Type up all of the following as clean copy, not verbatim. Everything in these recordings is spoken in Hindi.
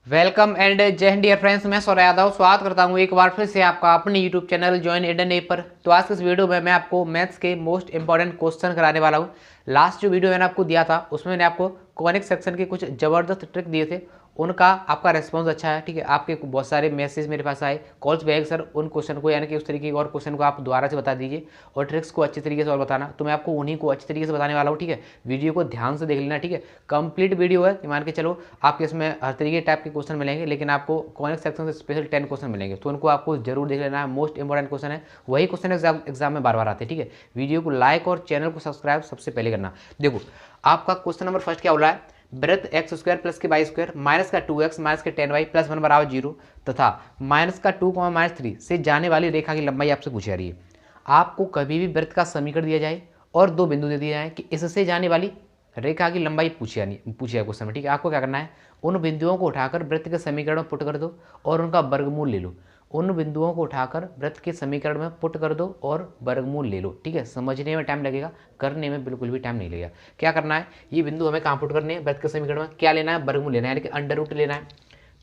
वेलकम एंड जय हिंद डियर फ्रेंड्स। मैं सौरभ यादव स्वागत करता हूं एक बार फिर से आपका अपने YouTube channel join Indian app पर। तो आज के इस वीडियो में मैं आपको मैथ्स के मोस्ट इंपॉर्टेंट क्वेश्चन कराने वाला हूं। लास्ट जो वीडियो मैंने आपको दिया था उसमें मैंने आपको कॉनिक सेक्शन के कुछ जबरदस्त ट्रिक दिए थे, उनका आपका रिस्पॉन्स अच्छा है। ठीक है, आपके बहुत सारे मैसेज मेरे पास आए, कॉल्स भी आए सर उन क्वेश्चन को, यानी कि उस तरीके के और क्वेश्चन को आप दोबारा से बता दीजिए और ट्रिक्स को अच्छी तरीके से और बताना। तो मैं आपको उन्हीं को अच्छी तरीके से बताने वाला हूँ। ठीक है, वीडियो को ध्यान से देख लेना। ठीक है, कंप्लीट वीडियो है, मान के चलो आपके इसमें हर तरीके टाइप के क्वेश्चन मिलेंगे, लेकिन आपको कॉनिक सेक्शन से स्पेशल 10 क्वेश्चन मिलेंगे, तो उनको आपको जरूर देख लेना है। मोस्ट इंपॉर्टेंट क्वेश्चन है, वही क्वेश्चन एग्जाम में बार बार आते हैं। ठीक है, वीडियो को लाइक और चैनल को सब्सक्राइब सबसे पहले करना। देखो आपका क्वेश्चन नंबर फर्स्ट क्या हो रहा है, वृत्त एक्स स्क्वायर प्लस के वाई स्क्वायर माइनस का 2x माइनस के 10y प्लस 1 बराबर 0 तथा माइनस का 2 माइनस 3 से जाने वाली रेखा की लंबाई आपसे पूछी जा रही है। आपको कभी भी वृत्त का समीकरण दिया जाए और दो बिंदु दे दिए जाए कि इससे जाने वाली रेखा की लंबाई पूछी है क्वेश्चन में। ठीक है, आपको क्या करना है, उन बिंदुओं को उठाकर वृत्त के समीकरण में पुट कर दो और उनका वर्गमूल ले लो। उन बिंदुओं को उठाकर वृत्त के समीकरण में पुट कर दो और वर्गमूल ले लो। ठीक है, समझने में टाइम लगेगा, करने में बिल्कुल भी टाइम नहीं लगेगा। क्या करना है, ये बिंदु हमें कहाँ पुट करने हैं, वृत्त के समीकरण में क्या लेना है, वर्गमूल लेना है, यानी कि अंडर रूट लेना है।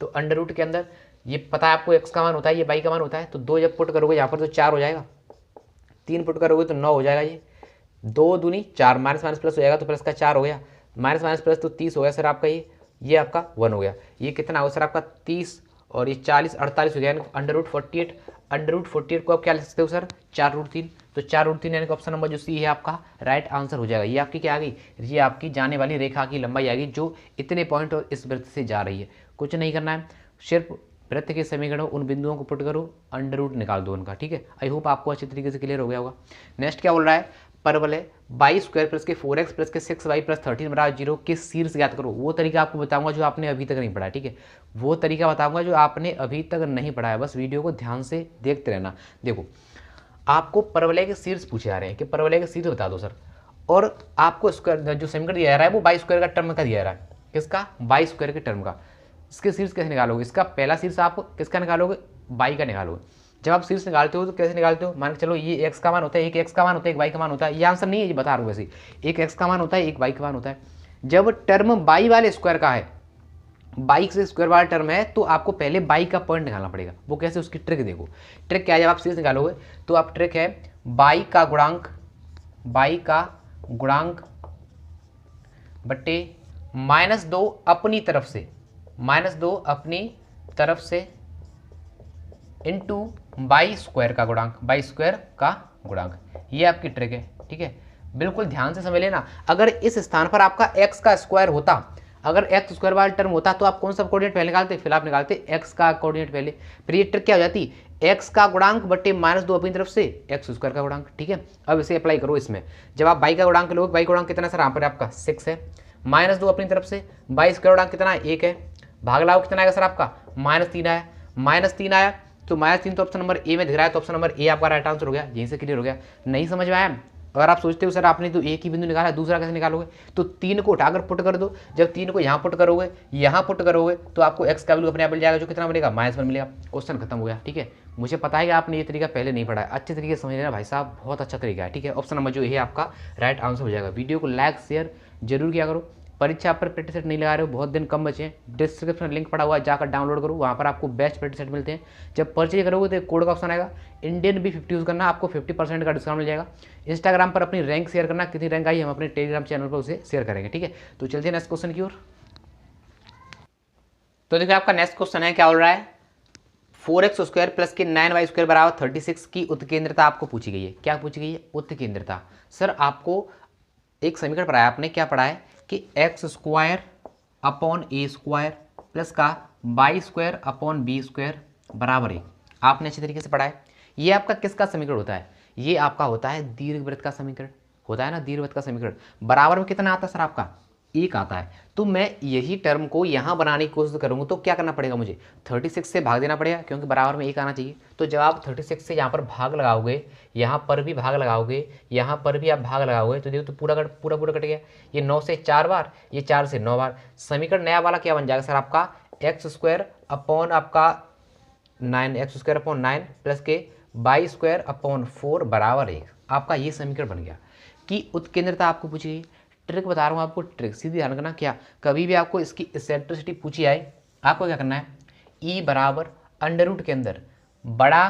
तो अंडर रूट के अंदर ये पता है आपको एक्स का मान होता है, ये वाई का मान होता है, तो दो जब पुट करोगे यहाँ पर तो 4 हो जाएगा, 3 पुट करोगे तो 9 हो जाएगा, ये 2 दूनी 4, माइनस माइनस प्लस हो जाएगा तो प्लस का 4 हो गया, माइनस माइनस प्लस तो 30 हो गया सर आपका, ये आपका 1 हो गया। ये कितना होगा सर आपका 30 और ये 40 48 हो गया, यानी अंडर रूट 48। अंडर रूट 48 को आप क्या लिख सकते हो सर, 4√3। तो 4√3 यानी कि ऑप्शन नंबर जो सी है आपका राइट आंसर हो जाएगा। ये आपकी क्या आ गई, ये आपकी जाने वाली रेखा की लंबाई आ गई जो इतने पॉइंट और इस वृत्त से जा रही है। कुछ नहीं करना है, सिर्फ वृत्त के समीकरण उन बिंदुओं को पुट करो, अंडर रूट निकाल दो उनका। ठीक है, आई होप आपको अच्छी तरीके से क्लियर हो गया होगा। नेक्स्ट क्या बोल रहा है, परवल है बाई स्क्वायर प्लस के 4x प्लस के 6y प्लस 13 बराबर 0 के शीर्ष ज्ञात करो। वो तरीका आपको बताऊंगा जो आपने अभी तक नहीं पढ़ा। ठीक है, वो तरीका बताऊंगा जो आपने अभी तक नहीं पढ़ा है, बस वीडियो को ध्यान से देखते रहना। देखो आपको परवलय के शीर्ष पूछे जा रहे हैं कि परवलय के शीर्ष बता दो सर, और आपको स्क्वायर जो समीकरण दिया जा रहा है वो बाई स्क्वायर का टर्म का दिया जा रहा है, किसका, बाई स्क्वायर के टर्म का। इसके शीर्ष कैसे निकालोगे, इसका पहला शीर्ष आप किसका निकालोगे, बाई का निकालोगे। जब आप शीर्ष निकालते हो तो कैसे निकालते हो, मान के चलो ये एक्स का मान होता है, एक एक्स का मान होता है, एक वाई का मान होता है। ये आंसर नहीं है, ये बता रहा हूँ वैसे, एक एक्स का मान होता है, एक वाई का मान होता है। जब टर्म बाई वाले स्क्वायर का है, बाई से स्क्वायर वाला टर्म है, तो आपको पहले बाई का पॉइंट निकालना पड़ेगा। वो कैसे, उसकी ट्रिक देखो। ट्रिक क्या है, जब आप शीर्ष निकालोगे तो आप ट्रिक है बाई का गुणांक, बाई का गुणांक बट्टे -2 अपनी तरफ से, -2 अपनी तरफ से इंटू बाई स्क्वायर का गुणांक, बाई स्क्वायर का गुणांक। ये आपकी ट्रिक है। ठीक है, बिल्कुल ध्यान से समझ लेना। अगर इस स्थान पर आपका एक्स का स्क्वायर होता, अगर एक्स स्क्वायर वाला टर्म होता तो आप कौन सा कोऑर्डिनेट पहले निकालते, फिर आप निकालते एक्स का कोऑर्डिनेट पहले, फिर ये ट्रिक क्या हो जाती, एक्स का गुणांक बट्टे -2 अपनी तरफ से एक्स स्क्वायर का गुणांक। ठीक है, अब इसे अप्लाई करो इसमें। जब आप बाई का गुणांक लोगे, बाई गुणांक कितना सर, यहाँ पर आपका 6 है, -2 अपनी तरफ से, बाई स्क्वायर गुणांक कितना है, 1 है, भाग लाओ कितना आएगा सर आपका, -3 आया, -3 आया तो -3 तो ऑप्शन नंबर ए में दिख रहा है, तो ऑप्शन नंबर ए आपका राइट आंसर हो गया। यहीं से क्लियर हो गया। नहीं समझ में आया, अगर आप सोचते हो सर आपने तो एक ही बिंदु निकाला, दूसरा कैसे निकालोगे, तो 3 को उठाकर पुट कर दो। जब 3 को यहाँ पुट करोगे, यहाँ पुट करोगे, तो आपको एक्स का वैल्यू अपने आप मिल जाएगा, जो कितना बनेगा, -1 मिलेगा। क्वेश्चन खत्म हो गया। ठीक है, मुझे पता है कि आपने ये तरीका पहले नहीं पढ़ा है, अच्छे तरीके से समझ लेना भाई साहब, बहुत अच्छा तरीका है। ठीक है, ऑप्शन नंबर जो है आपका राइट आंसर हो जाएगा। वीडियो को लाइक शेयर जरूर किया करो। परीक्षा पर प्रैक्टिस सेट नहीं लगा रहे हो, बहुत दिन कम बचे हैं, डिस्क्रिप्शन लिंक पड़ा हुआ है, जाकर डाउनलोड करो, वहाँ पर आपको बेस्ट प्रैक्टिस सेट मिलते हैं। जब परचेज करोगे तो कोड का ऑप्शन आएगा, इंडियन B50 यूज़ करना, आपको 50% का डिस्काउंट मिल जाएगा। इंस्टाग्राम पर अपनी रैंक शेयर करना, कितनी रैंक आई हम अपने टेलीग्राम चैनल पर उसे शेयर करेंगे। ठीक है, तो चलते हैं नेक्स्ट क्वेश्चन की ओर। तो देखिए आपका नेक्स्ट क्वेश्चन है, क्या बोल रहा है, 4x स्क्वायर प्लस के 9y स्क्वायर बराबर 36 की उत्केंद्रता आपको पूछी गई है। क्या पूछी गई है, उत्केंद्रता। सर आपको एक समीकरण पढ़ाया आपने, क्या पढ़ा है कि x square upon a square plus का y square upon b square बराबर 1। आपने अच्छे तरीके से पढ़ा है। ये आपका किसका समीकरण होता है, ये आपका होता है दीर्घवृत्त का समीकरण, होता है ना दीर्घवृत्त का समीकरण। बराबर में कितना आता है सर आपका, 1 आता है। तो मैं यही टर्म को यहाँ बनाने की कोशिश करूँगा, तो क्या करना पड़ेगा मुझे, 36 से भाग देना पड़ेगा, क्योंकि बराबर में 1 आना चाहिए। तो जब आप 36 से यहाँ पर भाग लगाओगे, यहाँ पर भी भाग लगाओगे, यहाँ पर भी आप भाग लगाओगे, तो देखो तो पूरा कट गया। ये 9 से 4 बार, ये 4 से 9 बार। समीकरण नया वाला क्या बन जाएगा सर आपका, एक्स स्क्वायर अपॉन आपका 9, एक्स स्क्वायर अपॉन 9 प्लस के बाई स्क्वायर अपॉन 4 बराबर 1। आपका ये समीकरण बन गया। कि उत्केंद्रता आपको पूछी गई, ट्रिक बता रहा हूँ आपको, ट्रिक सीधी ध्यान रखना। क्या कभी भी आपको इसकी इसेंट्रिसिटी पूछी आए आपको क्या करना है, ई बराबर अंडर रूट के अंदर बड़ा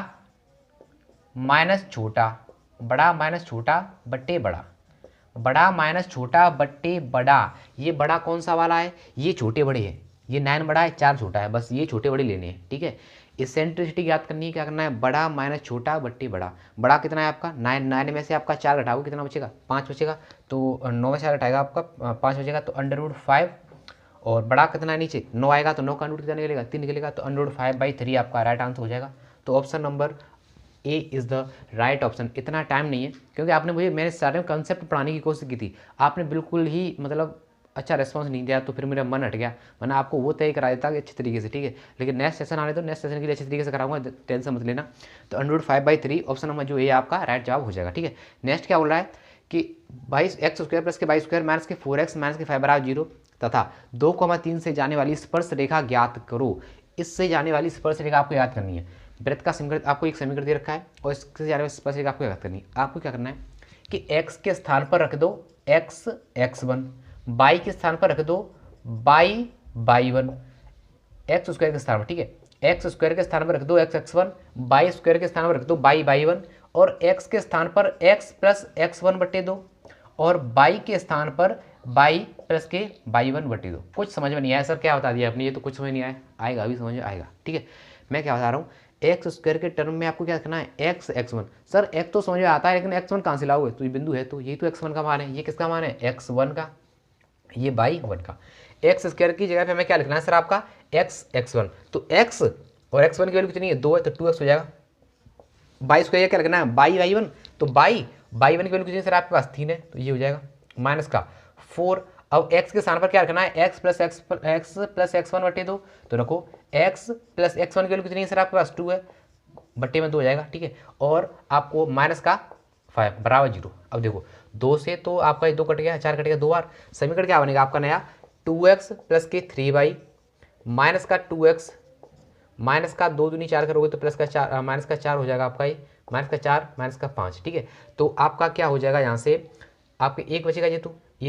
माइनस छोटा, बड़ा माइनस छोटा बट्टे बड़ा, बड़ा माइनस छोटा बट्टे बड़ा। ये बड़ा कौन सा वाला है, ये छोटे बड़े है, ये 9 बड़ा है 4 छोटा है, बस ये छोटे बड़े लेने हैं। ठीक है, इसेंट्रिसिटी याद करनी है, क्या करना है, बड़ा माइनस छोटा बट्टे बड़ा। बड़ा कितना है आपका 9, 9 में से आपका 4 घटाओगे कितना बचेगा, 5 बचेगा। तो 9 में 4 घटाएगा आपका 5 बचेगा, तो अंडर रूट 5। और बड़ा कितना है नीचे 9 आएगा, तो 9 का अंडर रूट कितना निकलेगा, 3 निकलेगा, तो अंडर रूट 5/3 आपका राइट आंसर हो जाएगा। तो option number A is the right option. इतना टाइम नहीं है क्योंकि आपने मुझे मेरे सारे कंसेप्ट पढ़ाने की कोशिश की थी, आपने बिल्कुल ही मतलब अच्छा रेस्पॉन्स नहीं दिया, तो फिर मेरा मन हट गया, वरना आपको वो तय करा देता कि अच्छी तरीके से। ठीक है, लेकिन नेक्स्ट सेशन आने दो, नेक्स्ट सेशन के लिए अच्छी तरीके से कराऊंगा, टेंशन मत लेना। तो अंडर रूट 5/3 ऑप्शन नंबर जो ए आपका राइट जवाब हो जाएगा। ठीक है, नेक्स्ट क्या बोल रहा है कि 22x² प्लस के 22² माइनस के 4x माइनस के 5 बराबर 0 तथा 2,3 से जाने वाली स्पर्श रेखा ज्ञात करो। इससे जाने वाली स्पर्श रेखा आपको याद करनी है। वृत्त का समीकरण आपको एक समीकरण दे रखा है और इससे जाने वाली स्पर्श रेखा आपको याद करनी है। आपको क्या करना है कि x के स्थान पर रख दो x(x1), y के स्थान पर रख दो y(y1), x स्क्वायर के स्थान पर। ठीक है, एक्स स्क्वायर के स्थान पर रख दो x(x1), y स्क्वायर के स्थान पर रख दो y(y1) और x के स्थान पर x प्लस x1/2 और y के स्थान पर y प्लस के y1/2। कुछ समझ में नहीं आया सर, क्या बता दिया आपने, ये तो कुछ समझ नहीं आया, आएगा अभी समझ में आएगा। ठीक है, मैं क्या बता रहा हूँ, एक्स स्क्वायर के टर्म में आपको क्या रखना है, x(x1). सर x तो समझ में आता है, लेकिन x1 कहाँ से लाओगे, तो ये बिंदु है, तो यही तो x1 का मान है। ये किसका मान है, x1 का, ये y1 का। एक्स स्क्वायर की जगह पे हमें क्या लिखना है सर, आपका x(x1). तो x और x1 की वैल्यू कितनी है, 2 है, तो 2x हो जाएगा। y स्क्वायर क्या लिखना है, y(y1), तो y(y1) की वैल्यू कितनी है सर, आपके पास 3 है, तो ये हो जाएगा माइनस का 4। अब x के स्थान पर क्या रखना है, x प्लस x1/2, तो रखो x प्लस x1 की वैल्यू कितनी है सर, आपके पास 2 है, बट्टे में 2 हो जाएगा। ठीक है, और आपको माइनस का 5 बराबर 0। अब देखो 2 से तो आपका 2 कट गया, 4 कट गया 2 बार, समीकरण क्या बनेगा आपका नया, 2x प्लस के 3y माइनस का 2x माइनस का 2 दूनी 4 करोगे तो प्लस का 4 माइनस का 4 हो जाएगा आपका, ये माइनस का 4 माइनस का 5। ठीक है, तो आपका क्या हो जाएगा, यहाँ से आपके 1 बचेगा, ये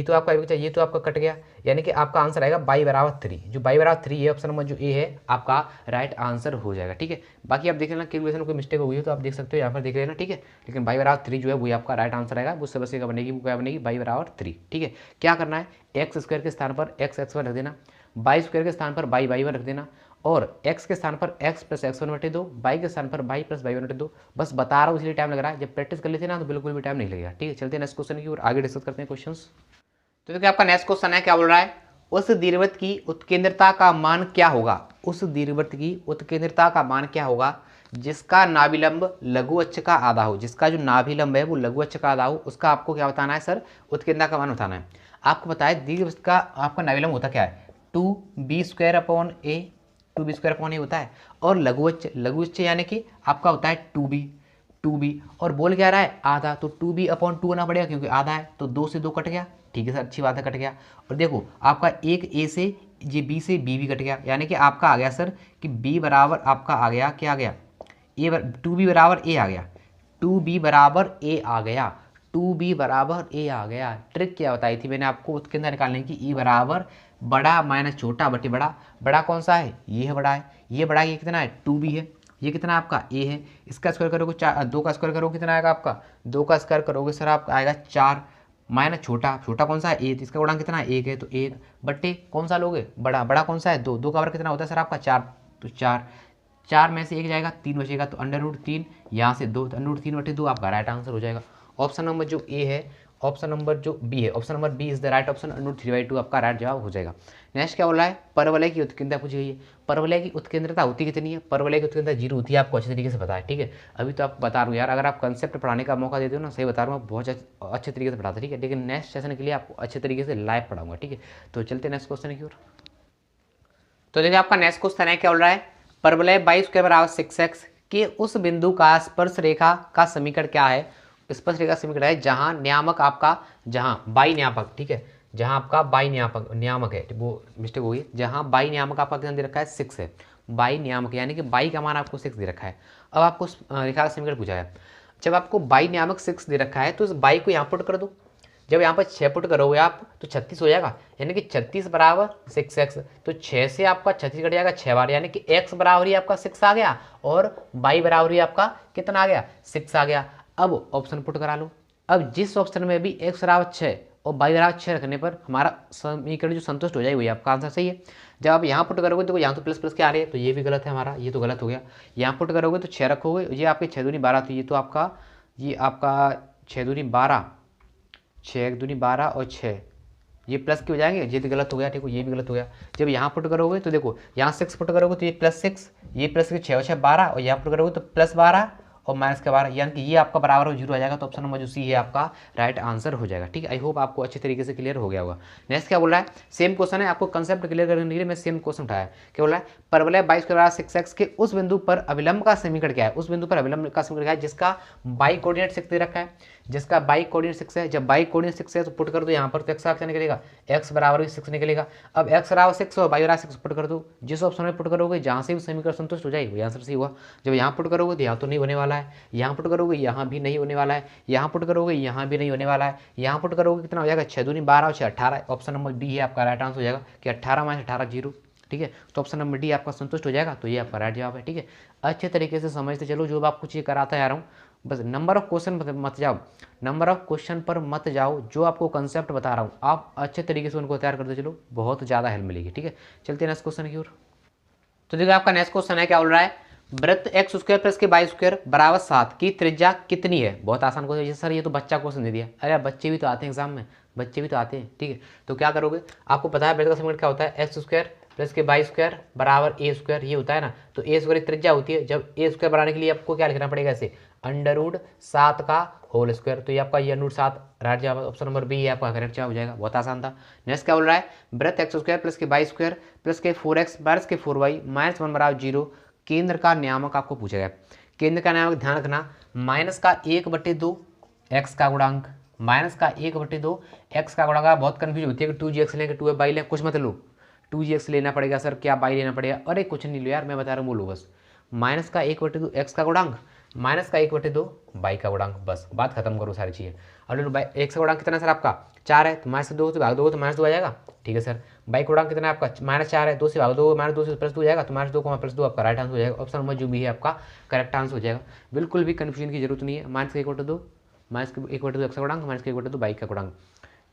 तो आपका बचा, ये तो आपका कट गया, यानी कि आपका आंसर आएगा y(3). जो y(3) है ऑप्शन नंबर जो ए है आपका राइट आंसर हो जाएगा। ठीक है, बाकी आप देख लेना कैलकुलेशन में कोई मिस्टेक हो गई हो तो आप देख सकते हो, यहाँ पर देख लेना। ठीक है, लेकिन y(3) जो है वही आपका राइट आंसर आएगा, उससे बस बनेगी, वो क्या बनेगी, y(3). ठीक है, क्या करना है, एक्स स्क्वायर के स्थान पर x(x1) रख देना, y स्क्वायर के स्थान पर y(y1) रख देना, और x के स्थान पर x प्लस x1/2, y के स्थान पर y प्लस y1/2। बस बता रहा हूँ इसलिए टाइम लग रहा है, जब प्रैक्टिस कर लेते हैं ना तो बिल्कुल भी टाइम नहीं लगेगा। ठीक है, चलते हैं नेक्स्ट क्वेश्चन की और आगे डिस्कस करते हैं क्वेश्चंस। तो देखिए आपका नेक्स्ट क्वेश्चन है, क्या बोल रहा है, उस दीर्घवृत्त की उत्केंद्रता का मान क्या होगा, उस दीर्घवृत्त की उत्केंद्रता का मान क्या होगा जिसका नाभिलंब लघु अक्ष का आधा हो, जिसका जो नाभिलंब है वो लघु अक्ष का आधा हो, उसका आपको क्या बताना है सर, उत्केंद्रता का मान बताना है। आपको बताया दीर्घवृत्त का आपका नाभिलंब होता क्या है, 2b² a, 2b² a होता है, और लघु अक्ष यानी कि आपका होता है 2b, और बोल क्या रहा है, आधा, तो 2b/2 होना पड़ेगा क्योंकि आधा है, तो 2 से 2 कट गया। ठीक है सर, अच्छी बात है, कट गया। और देखो आपका एक ए से ये बी से बी भी कट गया, यानी कि आपका आ गया सर कि बी बराबर आपका आ गया, क्या आ गया, ए 2b बराबर ए आ गया, 2b बराबर ए आ गया, 2b बराबर ए आ गया। ट्रिक क्या बताई थी मैंने आपको उत्केंद्रता निकालने की, ई बराबर बड़ा माइनस छोटा बटे बड़ा। बड़ा कौन सा है, ये है बड़ा है, ये बड़ा ये कितना है 2b है, ये कितना आपका ए है, इसका स्क्वायर करोगे 4, 2 का स्क्वायर करोगे कितना आएगा आपका, 2 का स्क्वायर करोगे सर आपका आएगा 4, माइनस छोटा कौन सा है 1, इसका गुणांक कितना है 1 है, तो 1 बट्टे कौन सा लोगे, बड़ा कौन सा है 2, 2 का वर्ग कितना होता है सर आपका 4, तो 4 में से 1 जाएगा 3 बचेगा, तो अंडर रूट 3 यहाँ से 2, तो अंडर रूट 3/2 आपका राइट आंसर हो जाएगा। ऑप्शन नंबर जो ए है, ऑप्शन नंबर जो बी है, option number B is the right option, under root 3/2 आपका राइट जवाब हो जाएगा। नेक्स्ट क्या बोला है, परवलय की उत्केंद्रता पूछी गई है। परवलय की उत्केंद्रता होती कितनी है, परवलय की उत्केंद्रता 0 होती है, आपको अच्छे तरीके से पता है। ठीक है, अभी तो आपको बता रहा हूँ यार, अगर आप कंसेप्ट पढ़ाने का मौका देते हो ना, सही बता रहा हूँ, बहुत अच्छे तरीके से पढ़ाते। ठीक है, लेकिन नेक्स्ट सेशन के लिए आपको अच्छे तरीके से लाइव पढ़ाऊंगा। ठीक है, तो चलते नेक्स्ट क्वेश्चन की ओर। तो देखिए आपका नेक्स्ट क्वेश्चन है, क्या बोल रहा है, परवलय 22² बराबर 6x के उस बिंदु का स्पर्श रेखा का समीकरण क्या है। स्पर्श रेखा समीकरण है जहां नियामक आपका, जहां बाई नियामक, ठीक है, जहां आपका बाई नियामक है, वो मिस्टेक हो गई, जहां बाई नियामक आपका कितना दे रखा है 6 है, बाई नियामक यानी कि बाई का मान आपको 6 दे रखा है। अब आपको रेखा का समीकरण पूछा है, जब आपको बाई नियामक 6 दे रखा है तो इस बाई को यहाँ पुट कर दो, जब यहाँ पर 6 पुट करोगे आप तो 36 हो जाएगा, यानी कि 36 बराबर 6x। तो 6 से आपका 36 कट जाएगा 6 बार, यानी कि x बराबर ही आपका 6 आ गया और y बराबर ही आपका कितना आ गया 6 आ गया। अब ऑप्शन पुट करा लो। अब जिस ऑप्शन में भी x बराबर 6 और y बराबर 6 रखने पर हमारा समीकरण जो संतुष्ट हो जाएगी वही आपका आंसर सही है। जब आप यहाँ पुट करोगे तो यहाँ तो प्लस प्लस के आ रही है तो ये भी गलत है हमारा, ये तो गलत हो गया। यहाँ पुट करोगे तो 6 रखोगे, ये आपके 6 दूनी 12, तो ये आपका 6 दूनी 12, 6 एक दूनी 12 और 6 ये प्लस के हो जाएंगे, ये तो गलत हो गया, ठीक है ये भी गलत हो गया। जब यहाँ पुट करोगे तो देखो यहाँ 6 पुट करोगे तो ये +6, ये प्लस के 6 और 6 12, और यहाँ पुट करोगे तो +12 और माइनस के 12, यानी कि ये आपका बराबर हो 0 आ जाएगा। तो ऑप्शन नंबर जो सी है आपका राइट आंसर हो जाएगा। ठीक है, आई होप आपको अच्छे तरीके से क्लियर हो गया होगा। नेक्स्ट क्या बोल रहा है, सेम क्वेश्चन है, आपको कंसेप्ट क्लियर करने के लिए मैं सेम क्वेश्चन उठाया। क्या बोल रहा है, परवलय 22 के बराबर 6x के उस बिंदु पर अविलंब का समीकरण क्या है। उस बिंदु पर अविलंब का समीकरण क्या है जिसका बाई कोऑर्डिनेट 6 दे रखा है, जिसका बाई कोऑर्डिनेट 6 है। जब बाई कोऑर्डिनेट 6 है तो पुट कर दो यहाँ पर, तो x क्या निकलेगा, x बराबर 6 निकलेगा। अब x बराबर 6 और y बराबर 6 पुट कर दो, जिस ऑप्शन में पुट करोगे जहाँ से भी समीकरण संतुष्ट हो जाएगी वही आंसर सही हुआ। जब यहाँ पुट करोगे तो यहाँ तो नहीं होने वाला है, यहाँ पुट करोगे यहाँ भी नहीं होने वाला है, यहाँ पुट करोगे यहाँ भी नहीं होने वाला है, यहाँ पुट करोगे कितना हो जाएगा 6 दूनी 12 और 6 18। ऑप्शन नंबर डी है आपका राइट आंसर हो जाएगा कि 18 - 18 0। ठीक है, तो ऑप्शन नंबर डी आपका संतुष्ट हो जाएगा, तो ये आपका राइट जवाब है। ठीक है, अच्छे तरीके से समझते चलो, जो आपको चीज़ कराता आ रहा हूँ, बस नंबर ऑफ क्वेश्चन मत जाओ, नंबर ऑफ क्वेश्चन पर मत जाओ, जो आपको कंसेप्ट बता रहा हूँ आप अच्छे तरीके से उनको तैयार करते चलो, बहुत ज़्यादा हेल्प मिलेगी। ठीक है, चलते हैं नेक्स्ट क्वेश्चन की ओर। तो देखिए आपका नेक्स्ट क्वेश्चन है, क्या बोल रहा है, वृत्त x² प्लस के y² बराबर 7 की त्रिज्या कितनी है। बहुत आसान क्वेश्चन है सर, ये तो बच्चा क्वेश्चन दे दिया। अरे बच्चे भी तो आते हैं एग्जाम में, बच्चे भी तो आते हैं। ठीक है, तो क्या करोगे, आपको पता है वृत्त का समीकरण क्या होता है, x² प्लस के y² बराबर a², ये होता है ना। तो a² त्रिज्या होती है, जब a² बनाने के लिए आपको क्या लिखना पड़ेगा, ऐसे √7 का होल स्क्वायर। तो ये आपका ये √7 राइट जवाब, ऑप्शन नंबर बी आपका करेक्ट जवाब हो जाएगा। बहुत आसान था। नेक्स्ट क्या बोल रहा है, वृत्त x² प्लस के y² प्लस के 4x माइनस के 4y - 1 बराबर 0 केंद्र का नियामक आपको पूछा गया। केंद्र का नियामक ध्यान रखना, -1/2 x का गुणांक, -1/2 x का गुणांक। बहुत कन्फ्यूज होती है कि 2gx लें कि 2y लें, कुछ मत लो, 2gx लेना पड़ेगा सर, क्या y लेना पड़ेगा, अरे कुछ नहीं लो यार, मैं बता रहा हूँ, बोलो बस -1/2 x का गुणांक, -1/2 y का गुणांक, बस बात खत्म करो सारी चीज़ें। और लो x का गुणांक कितना है सर आपका 4 है, तो -2 से भाग दोगे तो -2 आ जाएगा। ठीक है सर, y का गुणांक कितना है आपका -4 है, 2 से भाग दो, -2 से +2 हो जाएगा, तो -2 को +2 आपका राइट आंसर हो जाएगा। ऑप्शन नंबर जो भी है आपका करेक्ट आंसर हो जाएगा। बिल्कुल भी कन्फ्यूजन की जरूरत नहीं है। -1/2 -1/2 x का गुणांक, -1/2 y का गुणांक।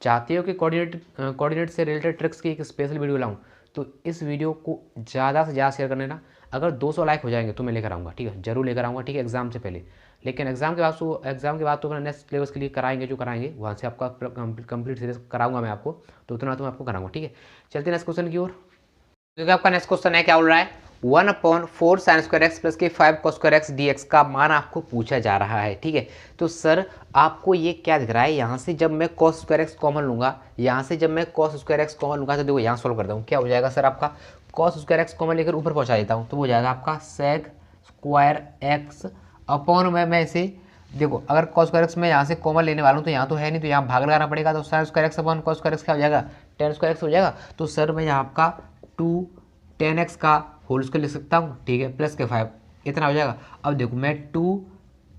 चाहते हो कि कोऑर्डिनेट से रिलेटेड ट्रिक्स की एक स्पेशल वीडियो लाऊं, तो इस वीडियो को ज़्यादा से ज़्यादा शेयर करने ना, अगर 200 लाइक हो जाएंगे तो मैं लेकर आऊँगा। ठीक है, जरूर लेकर आऊँगा। ठीक है, एग्जाम से पहले, लेकिन एग्जाम के बाद तो नेक्स्ट सिलेबस के लिए कराएंगे, जो कराएंगे वहाँ से आपका कंप्लीट सीरीज कराऊंगा मैं आपको, तो उतना तो मैं आपको कराऊंगा। ठीक है, चलते हैं नेक्स्ट क्वेश्चन की ओर। क्योंकि आपका नेक्स्ट क्वेश्चन है, क्या बोल रहा है, 1/4 sin² x प्लस के 5 cos² x dx का मान आपको पूछा जा रहा है। ठीक है, तो सर आपको ये क्या दिख रहा है, यहाँ से जब मैं cos² x कॉमन लूँगा, यहाँ से जब मैं cos² x कॉमन लूँगा, तो देखो यहाँ सोल्व करता हूँ, क्या हो जाएगा सर आपका cos² x कॉमन लेकर ऊपर पहुँचा देता हूँ, तो हो जाएगा आपका sec² x अपॉन मैं इसे देखो, अगर cos² x मैं यहाँ से कॉमन लेने वाला हूँ तो यहाँ तो है नहीं, तो यहाँ भाग लगाना पड़ेगा, तो sin² x upon cos² x क्या हो जाएगा, tan² x हो जाएगा। तो सर मैं यहाँ आपका 2 tan x का होल स्क्वायर लिख सकता हूँ। ठीक है, प्लस के 5 इतना हो जाएगा। अब देखो मैं 2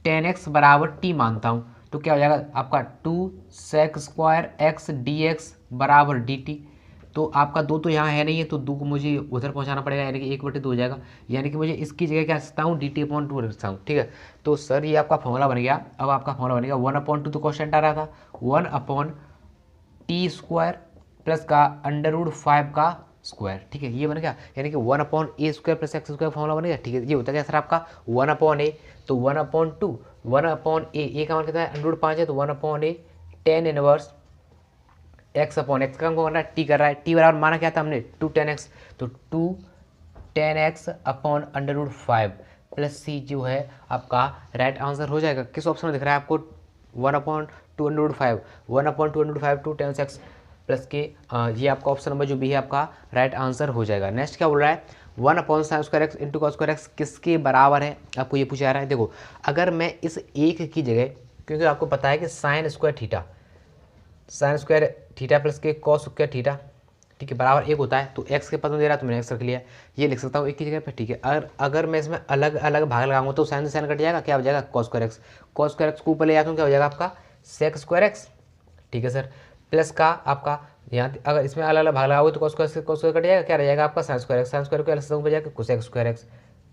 tan x बराबर t मानता हूँ, तो क्या हो जाएगा आपका 2 sec² x dx बराबर dt। तो आपका 2 तो यहाँ है नहीं है, तो 2 को मुझे उधर पहुँचाना पड़ेगा, यानी कि 1/2 हो जाएगा, यानी कि मुझे इसकी जगह क्या सकता हूँ dt/2 रख सकता हूँ। ठीक है, तो सर ये आपका फॉर्मूला बन गया। अब आपका फॉर्मूला बनेगा 1/2 तो कॉन्स्टेंट आ रहा था, 1/t² प्लस का √5 का स्क्वायर। ठीक है, ये बन गया, यानी कि 1/a² प्लस x² फॉर्मूला बन गया। ठीक है, ये होता है सर आपका 1/a, तो 1/2 1/a का मान कितना है √5 है, तो 1/a tan इनवर्स x/x का बन रहा है, t कर रहा है, t बराबर माना क्या था हमने 2 tan x, तो 2 tan x upon √5 plus c जो है आपका राइट आंसर हो जाएगा। किस ऑप्शन में दिख रहा है आपको 1/2 √5 1/2 √5 2 tan x प्लस के ये आपका ऑप्शन नंबर जो भी है आपका राइट आंसर हो जाएगा। नेक्स्ट क्या बोल रहा है, 1/sin² x into cos² x किसके बराबर है, आपको ये पूछा जा रहा है। देखो अगर मैं इस एक की जगह, क्योंकि आपको पता है कि sin² थीटा प्लस के cos² थीटा, ठीक है, बराबर 1 होता है, तो x के पद में दे रहा है तो मैंने x रख लिया, ये लिख सकता हूँ एक की जगह पे। ठीक है, अगर मैं इसमें अलग अलग भाग लगाऊंगा तो sin से sin कट जाएगा, क्या हो जाएगा cos² x को ऊपर ले जाता हूँ, क्या हो जाएगा आपका sec² x। ठीक है सर। प्लस का आपका यहाँ अगर इसमें अलग अलग भाग लगाओगे तो cos स्क्वायर कट जाएगा, क्या रह जाएगा आपका sin square x, sin square को अलग से बजाएगा cosec square x,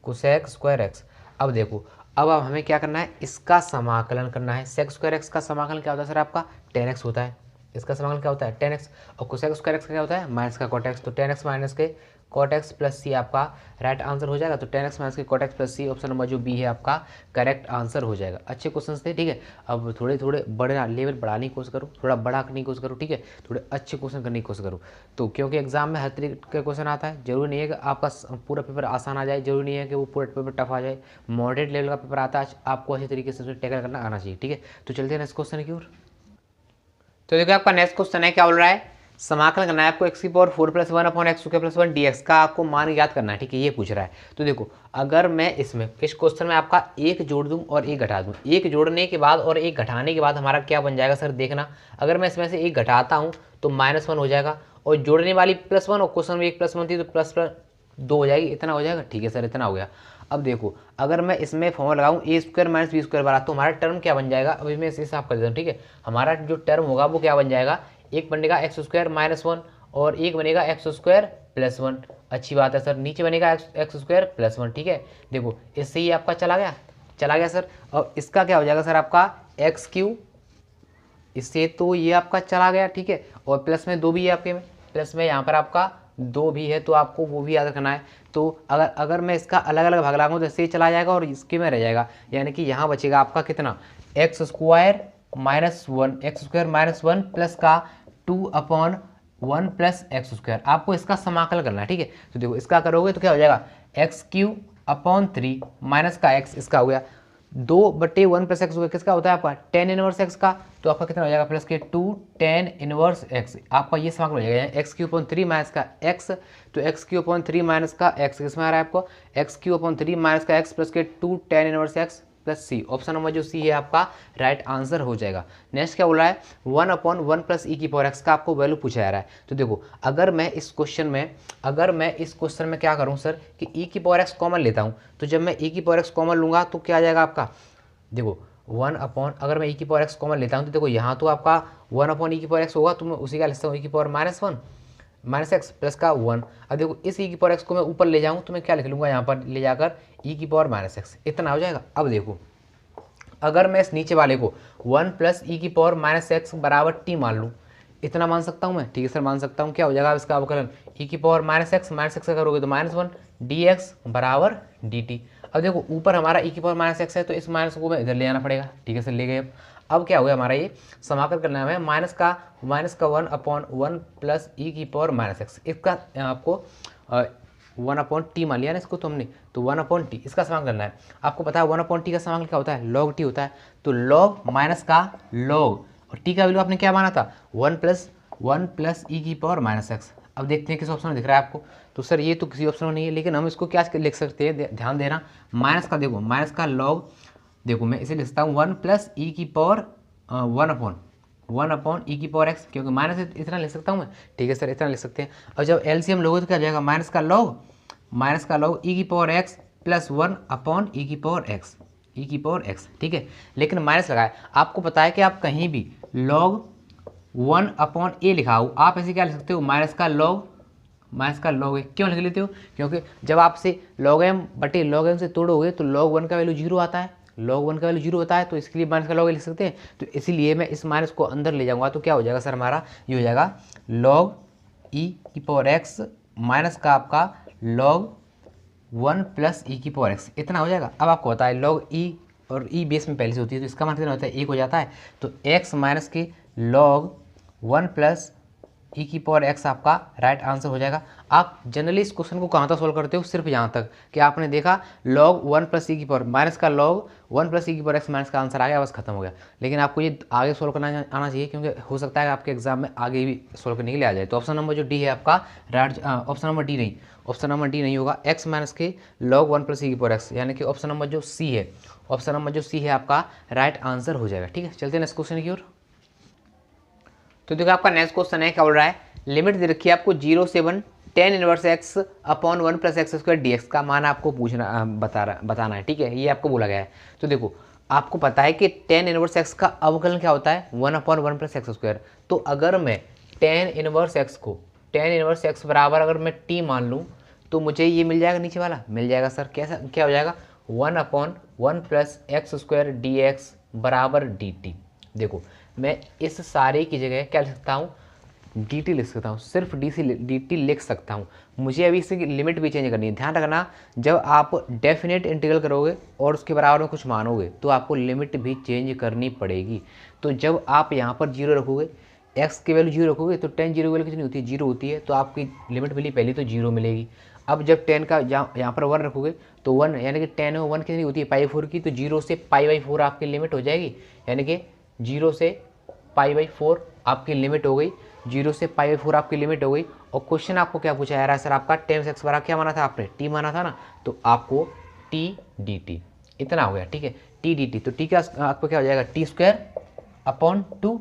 cosec square x. अब देखो अब हमें क्या करना है, इसका समाकलन करना है। sec स्क्वायर एक्स का समाकलन क्या होता है सर आपका tan x होता है, इसका समाकलन क्या होता है tan x, और cosec स्क्वायर एक्स का क्या होता है माइनस का cot x। तो tan x minus k cot x plus C आपका राइट आंसर हो जाएगा। तो tan x minus k cot x plus C option number जो बी है आपका करेक्ट आंसर हो जाएगा। अच्छे क्वेश्चन थे, ठीक है। अब थोड़े थोड़े बड़े लेवल बढ़ाने की कोशिश करो, थोड़ा बड़ा करने की कोशिश करो, ठीक है। थोड़े अच्छे क्वेश्चन करने की कोशिश करो। तो क्योंकि एग्जाम में हर तरीके का क्वेश्चन आता है, जरूरी नहीं है कि आपका पूरा पेपर आसान आ जाए, जरूरी नहीं है कि वो पूरा पेपर टफ आ जाए। मॉडरेट लेवल का पेपर आता है, आपको अच्छे तरीके से उसमें टैकल करना आना चाहिए, ठीक है। तो चलते हैं नेक्स्ट क्वेश्चन की ओर। तो देखिए आपका नेक्स्ट क्वेश्चन है, क्या बोल रहा है, समाकलन करना है आपको x की power 4 plus 1 upon x square plus 1 dx का आपको मान याद करना है, ठीक है। ये पूछ रहा है। तो देखो अगर मैं इसमें इस क्वेश्चन में आपका एक जोड़ दूं और एक घटा दूं, एक जोड़ने के बाद और एक घटाने के बाद हमारा क्या बन जाएगा सर, देखना। अगर मैं इसमें से एक घटाता हूं तो -1 हो जाएगा, और जोड़ने वाली +1, और क्वेश्चन में एक +1 थी तो +2 हो जाएगी, इतना हो जाएगा, ठीक है सर, इतना हो गया। अब देखो अगर मैं इसमें फॉर्मूला लगाऊं a square minus b square बराबर, तो हमारा टर्म क्या बन जाएगा, अब इसमें इसे साफ कर देता हूँ, ठीक है। हमारा जो टर्म होगा वो क्या बन जाएगा, एक बनेगा एक्स स्क्वायर -1 और एक बनेगा एक्स स्क्वायर +1। अच्छी बात है सर, नीचे बनेगा एक्स स्क्वायर +1, ठीक है। देखो इससे ही आपका चला गया सर। और इसका क्या हो जाएगा सर आपका x3, इससे तो ये आपका चला गया, ठीक है। और प्लस में 2 भी है आपके में, प्लस में यहाँ पर आपका 2 भी है, तो आपको वो भी याद रखना है। तो अगर मैं इसका अलग अलग भाग लगाऊँ तो इससे ही चला जाएगा और इसके में रह जाएगा, यानी कि यहाँ बचेगा आपका कितना, एक्स स्क्वायर -1 प्लस का 2/1 प्लस एक्स स्क्वायर। आपको इसका समाकलन करना है, ठीक है। तो देखो इसका करोगे तो क्या हो जाएगा, x³/3 माइनस का x, इसका हो गया 2/1 प्लस एक्स, किसका होता है आपका tan इनवर्स x का, तो आपका कितना हो जाएगा प्लस के 2 tan इनवर्स x। आपका ये समाकलन हो जाएगा x³/3 माइनस का x, तो x³/3 माइनस का x किसमें आ रहा है आपको, x³/3 माइनस का x प्लस के 2 tan inverse x plus C. Option number जो सी है आपका राइट आंसर हो जाएगा। नेक्स्ट क्या बोल रहा है, 1/1 प्लस ई की पावर एक्स का आपको वैल्यू पूछा जा रहा है। तो देखो अगर मैं इस क्वेश्चन में क्या करूं सर कि ई की पावर एक्स कॉमन लेता हूं, तो जब मैं ई की पावर एक्स कॉमन लूंगा तो क्या आ जाएगा आपका, देखो अगर मैं ई की पावर एक्स कॉमन लेता हूं तो देखो यहाँ तो आपका 1/e की पावर एक्स होगा, तो मैं उसी का लिखता हूँ ई की पावर -1 माइनस एक्स प्लस का 1। अब देखो इस ई की पावर एक्स को मैं ऊपर ले जाऊँ तो मैं क्या लिख लूँगा, यहाँ पर ले जाकर ई की पावर -x, इतना हो जाएगा। अब देखो अगर मैं इस नीचे वाले को 1 प्लस ई की पावर -x बराबर t मान लूँ, इतना मान सकता हूँ मैं, ठीक है सर मान सकता हूँ। क्या हो जाएगा इसका अवकलन, ई की पावर -x का करोगे तो -1 dx बराबर dt। अब देखो ऊपर हमारा ई की पावर -x है, तो इस माइनस को मैं इधर ले आना पड़ेगा, ठीक है सर, ले गए। अब क्या हो गया हमारा, ये समाकलन करना है हमें माइनस का 1/1 प्लस ई की पावर -x, इसका आपको 1/t मान लिया ना इसको तो हमने, तो 1/t इसका समाकलन करना है। आपको पता है 1/t का समाकलन क्या होता है, log t होता है। तो log माइनस का log, और t का वैल्यू आपने क्या माना था 1 प्लस ई की पावर -x। अब देखते हैं किस ऑप्शन में दिख रहा है आपको, तो सर ये तो किसी ऑप्शन में नहीं है, लेकिन हम इसको क्या लिख सकते हैं, ध्यान देना। माइनस का देखो माइनस का log, देखो मैं इसे लिखता हूँ 1 प्लस ई की पावर 1/e की पावर x, क्योंकि माइनस इतना लिख सकता हूँ मैं, ठीक है सर, इतना लिख सकते हैं। और जब एलसीएम लोगे तो क्या जाएगा, माइनस का log e की पावर x प्लस 1/e की पावर x, ठीक है। लेकिन माइनस लगाए, आपको पता है कि आप कहीं भी log 1/a लिखा हो, आप ऐसे क्या लिख सकते हो, माइनस का log क्यों लिख लेते हो, क्योंकि जब आपसे log m से तोड़ोगे तो log 1 का वैल्यू 0 आता है, log 1 का वैल्यू 0 होता है, तो इसके लिए माइनस का log लिख सकते हैं। तो इसीलिए मैं इस माइनस को अंदर ले जाऊंगा, तो क्या हो जाएगा सर हमारा, ये हो जाएगा log e की पावर x माइनस का आपका log 1 प्लस ई की पावर x, इतना हो जाएगा। अब आपको पता है log e और e बेस में पहले से होती है, तो इसका मतलब होता है 1 हो जाता है, तो x माइनस के log 1 प्लस ई की पावर x आपका राइट आंसर हो जाएगा। आप जनरली इस क्वेश्चन को कहाँ तक सोल्व करते हो, सिर्फ यहाँ तक कि आपने देखा log 1 प्लस ई की पावर माइनस का log 1 प्लस ई की पावर x माइनस का आंसर आ गया, बस खत्म हो गया। लेकिन आपको ये आगे सोल्व करना आना चाहिए, क्योंकि हो सकता है आपके एग्जाम में आगे भी सोल्व करने के लिए आ जाए। तो ऑप्शन नंबर जो डी है आपका राइट, ऑप्शन नंबर डी नहीं होगा, x माइनस के log 1 प्लस ई की पावर x, यानी कि ऑप्शन नंबर जो सी है आपका राइट आंसर हो जाएगा, ठीक है। चलते हैं नेक्स्ट क्वेश्चन की ओर। तो देखो आपका नेक्स्ट क्वेश्चन है, क्या बोल रहा है, लिमिट दे रखी है आपको 0 से 1 tan inverse x upon 1 plus x square dx का मान आपको बताना है, ठीक है, ये आपको बोला गया है। तो देखो आपको पता है कि टेन इनवर्स एक्स का अवकलन क्या होता है, 1/1 प्लस एक्स स्क्वायर। तो अगर मैं टेन इनवर्स एक्स को टेन इनवर्स एक्स बराबर अगर मैं टी मान लूँ तो मुझे ये मिल जाएगा, नीचे वाला मिल जाएगा सर। कैसा क्या हो जाएगा, 1/1 plus x square D x बराबर डी टी। देखो मैं इस सारे की जगह क्या लिख सकता हूँ, डी टी लिख सकता हूँ, सिर्फ डी टी लिख सकता हूँ। मुझे अभी इसकी लिमिट भी चेंज करनी है। ध्यान रखना, जब आप डेफिनेट इंटीग्रल करोगे और उसके बराबर में कुछ मानोगे तो आपको लिमिट भी चेंज करनी पड़ेगी। तो जब आप यहाँ पर जीरो रखोगे, एक्स की वैल्यू जीरो रखोगे तो टेन जीरो की वैल्यू कितनी होती है, जीरो होती है। तो आपकी लिमिट मिली पहली तो जीरो मिलेगी। अब जब टेन का यहाँ पर वन रखोगे तो वन, यानी कि टेन में वन कितनी होती है, पाई/4 की। तो जीरो से पाई/4 आपकी लिमिट हो जाएगी, यानी कि जीरो से पाई/4 आपकी लिमिट हो गई, जीरो से पाई/4 आपकी लिमिट हो गई। और क्वेश्चन आपको क्या पूछा जा रहा है सर, आपका टेन एक्स बराबर क्या माना था आपने, टी माना था ना, तो आपको टी डी टी इतना हो गया, ठीक है, टी डी टी। तो टी का आपको क्या हो जाएगा, टी स्क्वायर अपॉन 2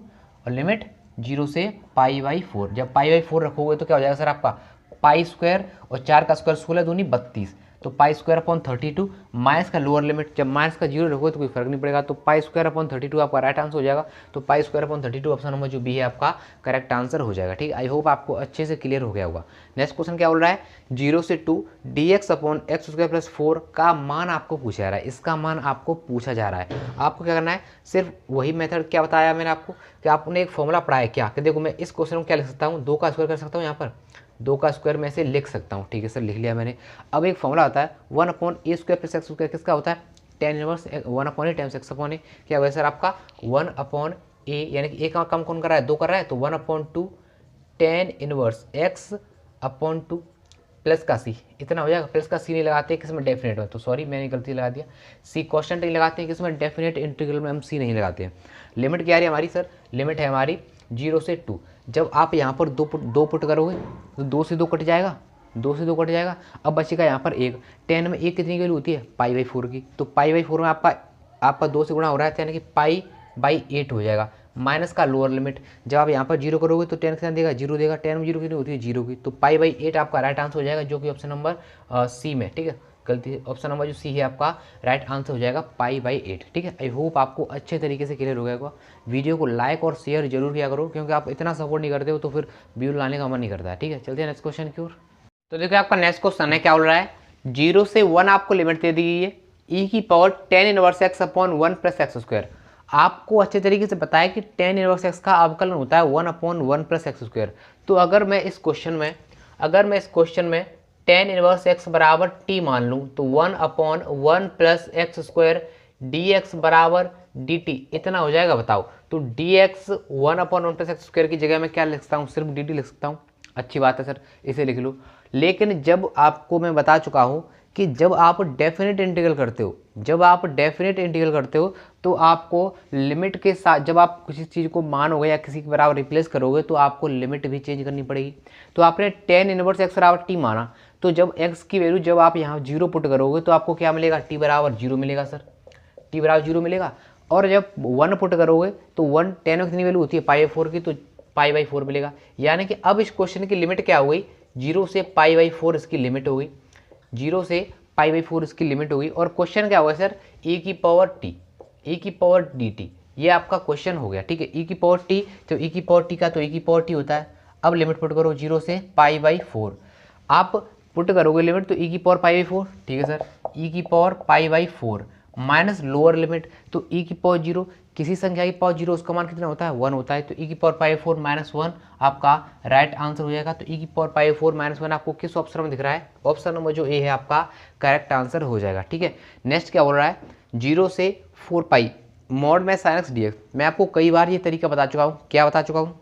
और लिमिट जीरो से पाई/4। जब पाई/4 रखोगे तो क्या हो जाएगा सर आपका, पाई स्क्वायर और 4 का स्क्वायर 16 दूनी 32, तो पाई स्क्वायर अपॉन 32 माइनस का लोअर लिमिट, जब माइनस का जीरो रखोगे तो कोई फर्क नहीं पड़ेगा। तो पाई स्क्वायर अपॉन 32 आपका राइट आंसर हो जाएगा। तो pi square upon 32 option number जो बी है आपका करेक्ट आंसर हो जाएगा, ठीक है। आई होप आपको अच्छे से क्लियर हो गया होगा। नेक्स्ट क्वेश्चन क्या बोल रहा है, 0 से 2 D x upon x square plus 4 का मान आपको पूछा जा रहा है। इसका मान आपको पूछा जा रहा है, आपको क्या करना है, सिर्फ वही मेथड क्या बताया मैंने आपको कि आपने एक फॉर्मूला पढ़ा है क्या, कि देखो मैं इस क्वेश्चन को क्या लिख सकता हूँ, 2 का स्क्वायर कर सकता हूँ, यहाँ पर 2 का स्क्वायर में से लिख सकता हूँ, ठीक है सर, लिख लिया मैंने। अब एक फॉर्मूला आता है 1/a square plus x square, किसका होता है, tan inverse 1/a times x upon a. क्या होगा सर आपका 1/a, यानी कि ए का कम कौन कर रहा है, 2 कर रहा है, तो 1/2 tan inverse x upon 2 plus का सी, इतना हो जाएगा। प्लस का सी नहीं लगाते किसमें, डेफिनेट में, तो सॉरी मैंने गलती लगा दिया, सी कॉन्स्टेंट नहीं लगाते हैं किसमें, डेफिनेट इंटीग्रल में हम सी नहीं लगाते हैं। लिमिट क्या है हमारी सर, लिमिट है हमारी 0 से 2। जब आप यहाँ पर दो पुट करोगे तो 2 से 2 कट जाएगा, 2 से 2 कट जाएगा। अब बचेगा यहाँ पर एक, टेन में एक कितनी की वैल्यू होती है, पाई/4 की। तो पाई/4 में आपका 2 से गुणा हो रहा है, यानी कि पाई/8 हो जाएगा, माइनस का लोअर लिमिट। जब आप यहाँ पर जीरो करोगे तो टेन कितना देगा, जीरो देगा। टेन में जीरो कितनी होती है, जीरो की। तो पाई/8 आपका राइट आंसर हो जाएगा, जो कि ऑप्शन नंबर सी में, ठीक है, गलती, ऑप्शन नंबर जो सी है आपका राइट आंसर हो जाएगा पाई/8, ठीक है। आई होप आपको अच्छे तरीके से क्लियर हो गया होगा। वीडियो को लाइक और शेयर जरूर किया करो, क्योंकि आप इतना सपोर्ट नहीं करते हो तो फिर व्यू लाने का मन नहीं करता है, ठीक है। चलते हैं नेक्स्ट क्वेश्चन की ओर। तो देखिए आपका नेक्स्ट क्वेश्चन है, क्या बोल रहा है, 0 से 1 आपको लिमिट दे दी गई है, ई की power tan inverse x upon 1 plus x square. आपको अच्छे तरीके से पता है कि टेन इनवर्स एक्स का अवकलन होता है 1/1 प्लस एक्स स्क्वायर। तो अगर मैं इस क्वेश्चन में टेन इनवर्स एक्स बराबर टी मान लूँ तो 1/1 plus x square D x बराबर डी टी इतना हो जाएगा, बताओ। तो D x 1/1 plus x square की जगह में क्या लिख सकता हूँ, सिर्फ डी टी लिख सकता हूँ। अच्छी बात है सर, इसे लिख लो। लेकिन जब आपको मैं बता चुका हूँ कि जब आप डेफिनेट इंटीग्रल करते हो तो आपको लिमिट के साथ, जब आप किसी चीज़ को मानोगे या किसी के बराबर रिप्लेस करोगे तो आपको लिमिट भी चेंज करनी पड़ेगी। तो आपने टेन इनवर्स एक्स बराबर टी माना, तो जब एक्स की वैल्यू जब आप यहाँ जीरो पुट करोगे तो आपको क्या मिलेगा, टी बराबर जीरो मिलेगा सर, टी बराबर जीरो मिलेगा। और जब 1 पुट करोगे तो 1 टेन में कितनी वैल्यू होती है, पाई/4 की, तो पाई/4 मिलेगा। यानी कि अब इस क्वेश्चन की लिमिट क्या हो गई, 0 से पाई/4 इसकी लिमिट हो गई, 0 से पाई/4 इसकी लिमिट हो गई। और क्वेश्चन क्या होगा सर, e की पावर dt, ये आपका क्वेश्चन हो गया, ठीक है। e की पावर t, तो e की पावर t का तो e की पावर t होता है। अब लिमिट पुट करो 0 से पाई/4, आप पुट करोगे लिमिट तो e की पावर पाई/4, ठीक है सर, e की पावर पाई/4 माइनस लोअर लिमिट, तो e की पावर 0, किसी संख्या की पावर 0 उसका मान कितना होता है, 1 होता है। तो e की पावर पाई/4 माइनस 1 आपका राइट आंसर हो जाएगा। तो e की पावर पाई/4 माइनस 1 आपको किस ऑप्शन में दिख रहा है, ऑप्शन नंबर जो ए है आपका करेक्ट आंसर हो जाएगा, ठीक है। नेक्स्ट क्या बोल रहा है, 0 से 4 पाई मॉड में साइन एक्स डी एक्स। मैं आपको कई बार ये तरीका बता चुका हूँ, क्या बता चुका हूँ,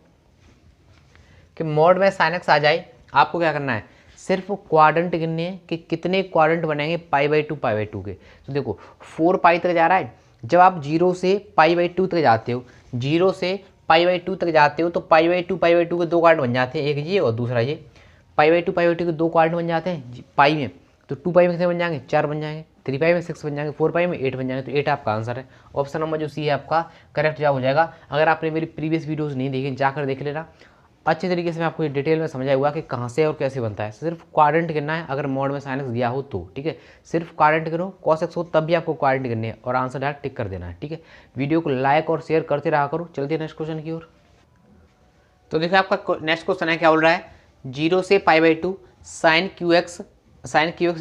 कि मॉड में साइन एक्स आ जाए, आपको क्या करना है, सिर्फ क्वाड्रेंट गिनने हैं कि कितने क्वाड्रेंट बनेंगे पाई/2 के। तो देखो 4 पाई तक जा रहा है, जब आप 0 से पाई/2 तक जाते हो, 0 से पाई/2 तक जाते हो तो पाई/2 के 2 क्वाड्रेंट बन जाते हैं, एक ये और दूसरा ये। पाई/2 के 2 क्वाड्रेंट बन जाते हैं पाई में, तो 2 पाई में कितने बन जाएंगे, 4 बन जाएंगे, 3 पाई में 6 बन जाएंगे, 4 पाई में 8 बन जाएंगे। तो 8 आपका आंसर है, ऑप्शन नंबर जो सी है आपका करेक्ट जवाब हो जाएगा। अगर आपने मेरी प्रीवियस वीडियोज़ नहीं देखी जाकर देख लेना, अच्छे तरीके से मैं आपको डिटेल में समझाया हुआ कि कहाँ से और कैसे बनता है। सिर्फ क्वाड्रेंट गिनना है अगर मोड में साइन एक्स दिया हो तो, ठीक है। सिर्फ क्वाड्रेंट गिनो, कॉस एक्स हो तब भी आपको क्वाड्रेंट गिननी है और आंसर डायरेक्ट टिक कर देना है, ठीक है। वीडियो को लाइक और शेयर करते रहा करो। चलते नेक्स्ट क्वेश्चन की ओर। तो देखिए आपका नेक्स्ट क्वेश्चन है, क्या बोल रहा है, 0 से π/2 sine q x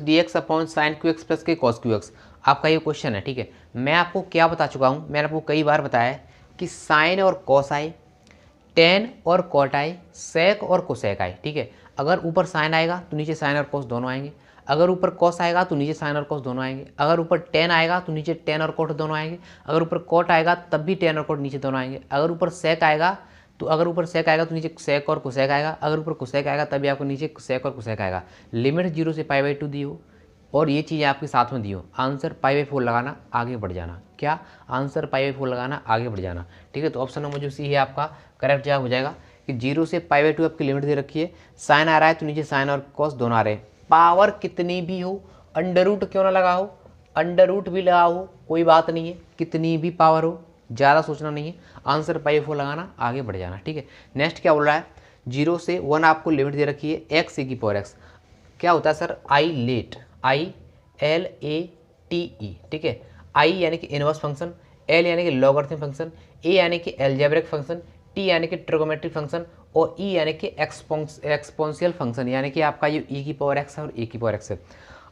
d x upon sine q x plus k cos q x, आपका ये क्वेश्चन है, ठीक है। मैं आपको क्या बता चुका हूँ, मैंने आपको कई बार बताया कि साइन और कॉस आई, टेन और कॉट आई, सेक और कोसेक आई, ठीक है। अगर ऊपर साइन आएगा तो नीचे साइन और कॉस दोनों आएंगे, अगर ऊपर कॉस आएगा तो नीचे साइन और कॉस दोनों आएंगे, अगर ऊपर टेन आएगा तो नीचे टेन और कॉट दोनों आएंगे, अगर ऊपर कॉट आएगा तब भी टेन और कॉट नीचे दोनों आएंगे, अगर ऊपर सेक आएगा तो नीचे सेक और कोसेक आएगा, अगर ऊपर कोसेक आएगा तभी आपको नीचे सेक और कोसेक आएगा। लिमिट 0 से π/2 दी हो और ये चीज़ आपके साथ में दी हो, आंसर π/4 लगाना, आगे बढ़ जाना। क्या आंसर π/4 लगाना, आगे बढ़ जाना, ठीक है। तो ऑप्शन नंबर जो सी है आपका करेक्ट जवाब हो जाएगा कि 0 से π/2 आपकी लिमिट दे रखी है, साइन आ रहा है तो नीचे साइन और कॉस दोनों आ रहे हैं, पावर कितनी भी हो, अंडर रूट क्यों ना लगा हो, अंडर रूट भी लगा हो कोई बात नहीं है, कितनी भी पावर हो, ज़्यादा सोचना नहीं है, आंसर π/4 लगाना, आगे बढ़ जाना, ठीक है। नेक्स्ट क्या बोल रहा है, 0 से 1 आपको लिमिट दे रखी है, एक्स e की पावर एक्स, क्या होता है सर, आई लेट, ILATE, ठीक है। आई यानी कि इनवर्स फंक्शन, एल यानी कि लॉगरिथम फंक्शन, ए यानी कि एल्जेब्रिक फंक्शन, टी यानी कि ट्रिगोमेट्रिक फंक्शन और ई यानी कि एक्सपोनेंशियल फंक्शन, यानी कि आपका ये ई की पावर एक्स है और ए की पावर एक्स है।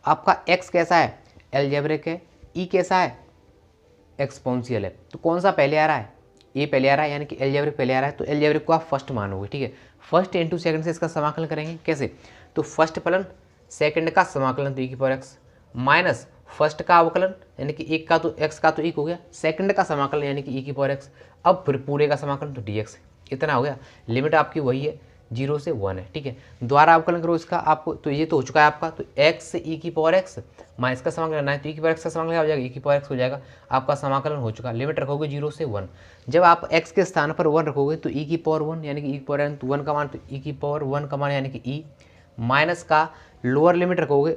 आपका एक्स कैसा है, एल्जेब्रिक है, ई कैसा है, एक्सपोनेंशियल है। तो कौन सा पहले आ रहा है, ये पहले आ रहा है, यानी कि एल्जेब्रिक पहले आ रहा है, तो एल्जेब्रिक को आप फर्स्ट मानोगे, ठीक है। फर्स्ट इंटू सेकंड से इसका समाकलन करेंगे, कैसे, तो फर्स्ट प्लस सेकंड का समाकलन तो ई की पावर एक्स माइनस फर्स्ट का अवकलन यानी कि एक का तो एक्स का तो एक हो गया, सेकंड का समाकलन यानी कि ई की पावर एक्स, अब फिर पूरे का समाकलन तो डी एक्स, इतना हो गया। लिमिट आपकी वही है, 0 से 1 है, ठीक है। द्वारा अवकलन करो इसका आपको, तो ये तो हो चुका है आपका, तो एक्स से ई की पावर एक्स माइनस का समाकलन करना है, तो ई की पावर एक्स का समाकलन हो जाएगा, ई की पावर एक्स हो जाएगा, आपका समाकलन हो चुका। लिमिट रखोगे 0 से 1, जब आप एक्स के स्थान पर 1 रखोगे तो ई की पावर 1 यानी कि ई की पावर 1 का मान, तो ई की पावर 1 का मान यानी कि ई, माइनस का लोअर लिमिट रखोगे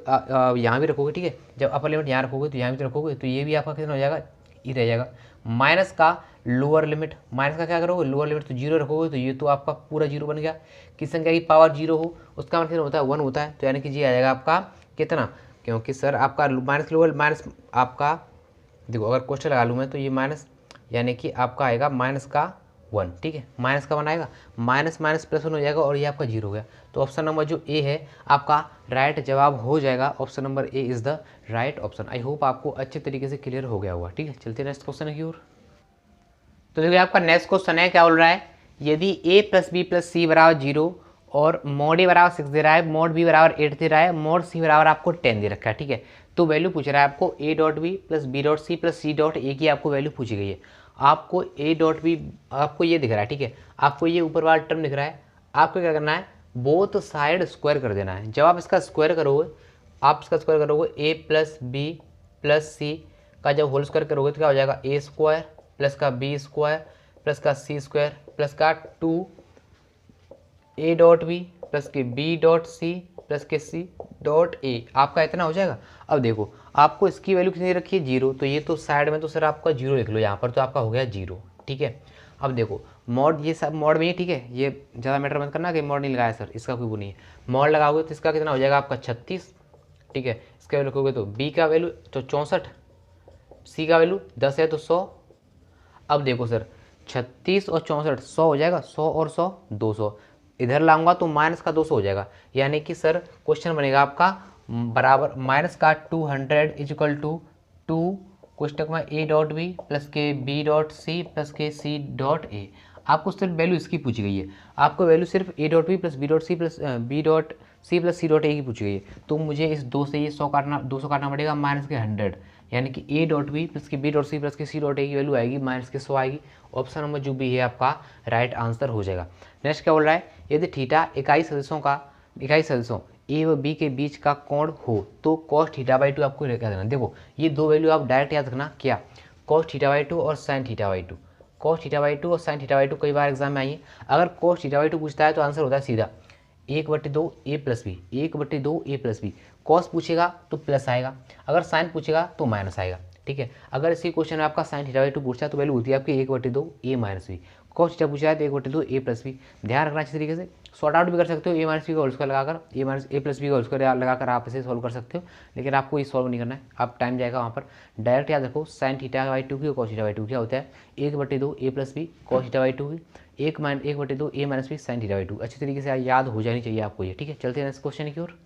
यहाँ भी रखोगे, ठीक है। जब अपर लिमिट यहाँ रखोगे तो यहाँ भी रखोगे, तो ये भी आपका कितना हो जाएगा, ई रह जाएगा, माइनस का लोअर लिमिट, माइनस का क्या करोगे, लोअर लिमिट तो 0 रखोगे, तो ये तो आपका पूरा 0 बन गया। किस संख्या की पावर 0 हो उसका मान कितना होता है, 1 होता है, तो यानी कि ये आ जाएगा आपका कितना, क्योंकि सर आपका माइनस लोअर माइनस आपका, देखो अगर क्वेश्चन लगा लूँ मैं तो ये माइनस यानी कि आपका आएगा माइनस का 1, ठीक है, माइनस का 1 आएगा, माइनस माइनस प्लस 1 हो जाएगा और ये आपका 0 हो गया। तो ऑप्शन नंबर जो ए है आपका राइट जवाब हो जाएगा, option number A is the right option. I hope आपको अच्छे तरीके से क्लियर हो गया होगा, ठीक है। चलते नेक्स्ट क्वेश्चन की ओर। तो देखिए आपका नेक्स्ट क्वेश्चन है, क्या बोल रहा है, यदि a + b + c = 0 और मोड a = 6 दे रहा है, मोड b = 8 दे रहा है, मोड c = आपको 10 दे रखा है, ठीक है। तो वैल्यू पूछ रहा है आपको a.b + b.c + c.a की आपको वैल्यू पूछी गई है। आपको a.b आपको ये दिख रहा है, ठीक है, आपको ये ऊपर वाला टर्म दिख रहा है, आपको क्या करना है, बोथ साइड स्क्वायर कर देना है। जब आप इसका स्क्वायर करोगे, आप इसका स्क्वायर करोगे a + b + c का जब होल स्क्वायर करोगे तो क्या हो जाएगा, a² प्लस का b² प्लस का c² प्लस का 2a.b प्लस के b.c प्लस के c.a, आपका इतना हो जाएगा। अब देखो आपको इसकी वैल्यू कितनी रखी है, 0, तो ये तो साइड में तो सर आपका 0 लिख लो यहाँ पर, तो आपका हो गया 0, ठीक है। अब देखो मॉड, ये सब मॉड में ही, ठीक है, ये ज़्यादा मैटर मत करना कि मॉड नहीं लगाया सर, इसका कोई वो नहीं है। मॉड लगाओगे तो इसका कितना हो जाएगा आपका 36, ठीक है। इसका वैल्यू रखोगे तो b का वैल्यू तो 64, c का वैल्यू 10 है तो 100। अब देखो सर 36 और 64 100 हो जाएगा, 100 और 100 200, इधर लाऊंगा तो माइनस का 200 हो जाएगा, यानी कि सर क्वेश्चन बनेगा आपका बराबर माइनस का 200 = 2 कोष्टक में a.b प्लस के b.c प्लस के c.a। आपको सिर्फ वैल्यू इसकी पूछी गई है, आपको वैल्यू सिर्फ a.b plus b.c plus b.c plus c.a की पूछी गई है। तो मुझे इस 2 से ये 200 काटना पड़ेगा, माइनस के 100, यानी कि a.b प्लस की b.c प्लस की c.a की वैल्यू आएगी माइनस के 100 आएगी। ऑप्शन नंबर जो भी है आपका राइट आंसर हो जाएगा। नेक्स्ट क्या बोल रहा है, यदि थीटा इकाई सदिशों ए व बी के बीच का कोण हो तो cos θ/2 आपको क्या देना। देखो ये दो वैल्यू आप डायरेक्ट याद रखना, क्या, cos θ/2 और sin θ/2, cos θ/2 और sin θ/2 कई बार एग्जाम में आई है। अगर cos θ/2 पूछता है तो आंसर होता है सीधा 1/2 a + b, 1/2 a + b। cos पूछेगा तो प्लस आएगा, अगर sin पूछेगा तो माइनस आएगा, ठीक है। अगर इसी क्वेश्चन में आपका साइन थीटा बाई 2 पूछा तो वैल्यू होती है आपकी 1/2 a minus B. Cos theta पूछा है तो 1/2 ए प्लस बी। ध्यान रखना अच्छी तरीके से, सॉर्ट आउट भी कर सकते हो, ए माइनस बी का होल स्क्वायर लगाकर, ए माइनस ए प्लस बी का होल स्क्वायर लगाकर आप इसे सॉल्व कर सकते हो, लेकिन आपको ये सॉल्व नहीं करना है, आप टाइम जाएगा वहाँ पर। डायरेक्ट याद रखो साइन थीटा बाई 2 की और कॉस थीटा बाई 2 क्या होता है 1/2 a plus b cos theta by 2 की 1/2 a minus b sine theta by 2। अच्छी तरीके से याद हो जानी चाहिए आपको ये, ठीक है। चलते हैं नेक्स्ट क्वेश्चन की ओर।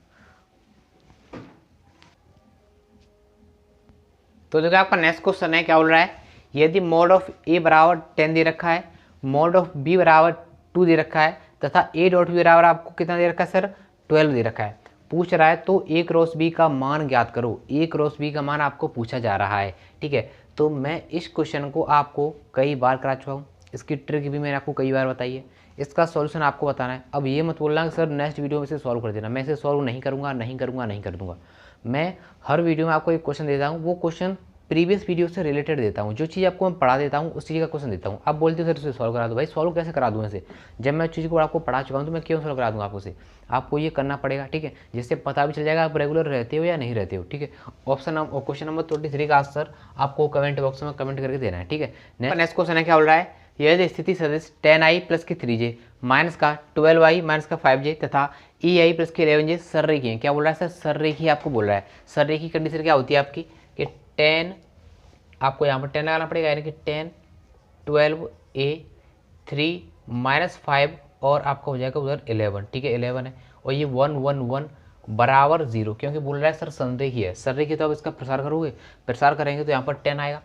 तो देखो आपका नेक्स्ट क्वेश्चन है, क्या बोल रहा है, यदि मोड ऑफ ए बराबर 10 दे रखा है, मोड ऑफ बी बराबर 2 दे रखा है तथा ए डॉट बी बराबर आपको कितना दे रखा है सर 12 दे रखा है, पूछ रहा है तो ए क्रॉस बी का मान ज्ञात करो। ए क्रॉस बी का मान आपको पूछा जा रहा है, ठीक है। तो मैं इस क्वेश्चन को आपको कई बार करा चुका हूँ, इसकी ट्रिक भी मैंने आपको कई बार बताई है, इसका सॉल्यूशन आपको बताना है। अब ये मत बोलना कि सर नेक्स्ट वीडियो में से सॉल्व कर देना, मैं इसे सॉल्व नहीं करूँगा, नहीं करूँगा, नहीं कर दूँगा। मैं हर वीडियो में आपको एक क्वेश्चन देता हूँ, वो क्वेश्चन प्रीवियस वीडियो से रिलेटेड देता हूँ, जो चीज़ आपको मैं पढ़ा देता हूँ उस चीज़ का क्वेश्चन देता हूँ। आप बोलते हो सर उसे सॉल्व करा दो, भाई सॉल्व कैसे करा दूँ ऐसे, जब मैं चीज़ को आपको पढ़ा चुका हूँ तो मैं क्यों सॉल्व करा दूँगा आपको से, आपको ये करना पड़ेगा, ठीक है, जिससे पता भी चल जाएगा आप रेगुलर रहते हो या नहीं रहते हो, ठीक है। क्वेश्चन नंबर 23 का आंसर आपको कमेंट बॉक्स में कमेंट करके देना है, ठीक है। नेक्स्ट क्वेश्चन है, क्या बोल रहा है, यदि स्थिति सदिश 10i प्लस की 3j माइनस का 12i माइनस का 5j तथा ei प्लस की 11j सररेखी है। क्या बोल रहा है सर, सररेखी आपको बोल रहा है। सररेखी कंडीशन क्या होती है आपकी कि 10, आपको यहाँ पर 10 लगाना पड़ेगा, यानी कि 10 12a 3 माइनस 5 और आपका हो जाएगा उधर 11, ठीक है 11 है, और ये 1 1 1 बराबर 0, क्योंकि बोल रहा है सर संरेखी है। संरेखी तो अब इसका प्रसार करोगे, प्रसार करेंगे तो यहाँ पर 10 आएगा,